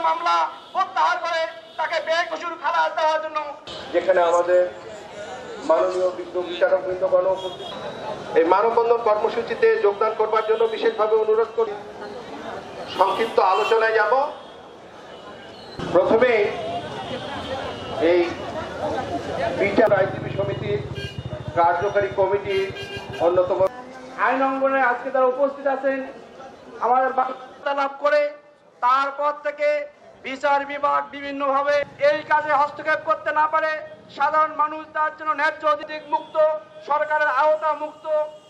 মামলা প্রত্যাহার করে তাকে বেকসুর খালাস দেওয়ার জন্য, যেখানে আমাদের মাননীয় বিজ্ঞ বিচারকবৃন্দগণ উপস্থিত, এই মানববন্ধন কর্মসূচিতে যোগদান করবার জন্য বিশেষভাবে অনুরোধ করি। সংক্ষিপ্ত আলোচনায় যাব। প্রথমে এই বিচার আইনজীবী সমিতির কার্যকারী কমিটির অন্যতম আইন অঙ্গনে আজকে তারা উপস্থিত আছেন, আমাদের বার্তা লাভ করে তারপর থেকে বিচার বিভাগ বিভিন্নভাবে এই কাজে হস্তক্ষেপ করতে না পারে সাধারণ মানুষ তার জন্য ন্যায্য অধিক মুক্ত, সরকারের আওতা মুক্ত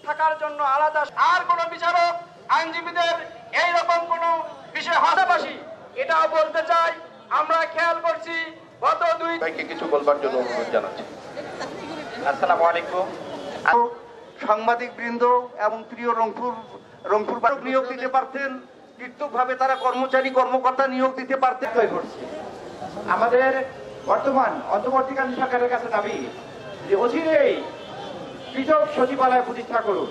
থাকার জন্য আলাদা আর কোন বিচারক আইনজীবীদের এইরকম কোন বিষয় হাতাবাসী এটাও বলতে চাই। আমরা খেয়াল করছি গত ভাইকে কিছু বলবার জন্য অনুরোধ জানাচ্ছি। আসসালামু আলাইকুম। সাংবাদিক বৃন্দ এবং প্রিয় রংপুর নিয়োগ দিতে পারতেন, পৃথকভাবে তারা কর্মকর্তা নিয়োগ দিতে পারতেন। আমাদের বর্তমান অন্তর্বর্তীকালীন সরকারের কাছে দাবি যে অচিরেই পৃথক সচিবালয় প্রতিষ্ঠা করুন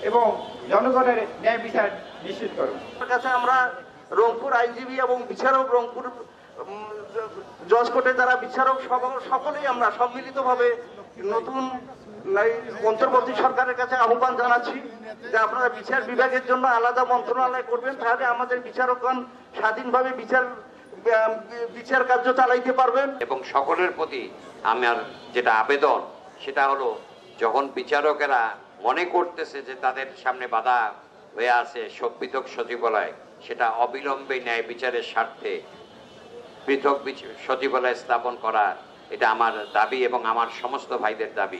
এবং জনগণের ন্যায় বিচার নিশ্চিত করুন। কাছে আমরা রংপুর আইনজীবী এবং বিচারক, রংপুর জজ কোর্টে যারা বিচারক সকলেই আমরা সম্মিলিতভাবে নতুন অন্তর্বর্তী সরকারের কাছে আহ্বান জানাচ্ছি যে আপনারা বিচার বিভাগের জন্য আলাদা মন্ত্রণালয় করবেন, তাহলে আমাদের বিচারকগণ স্বাধীনভাবে বিচার কার্য চালাইতে পারবেন। এবং সকলের প্রতি আমার যেটা আবেদন সেটা হলো, যখন বিচারকেরা মনে করতেছে যে তাদের সামনে বাধা হয়ে আছে পৃথক সচিবালয়, সেটা অবিলম্বে ন্যায় বিচারের স্বার্থে পৃথক সচিবালয় স্থাপন করা, এটা আমার দাবি এবং আমার সমস্ত ভাইদের দাবি।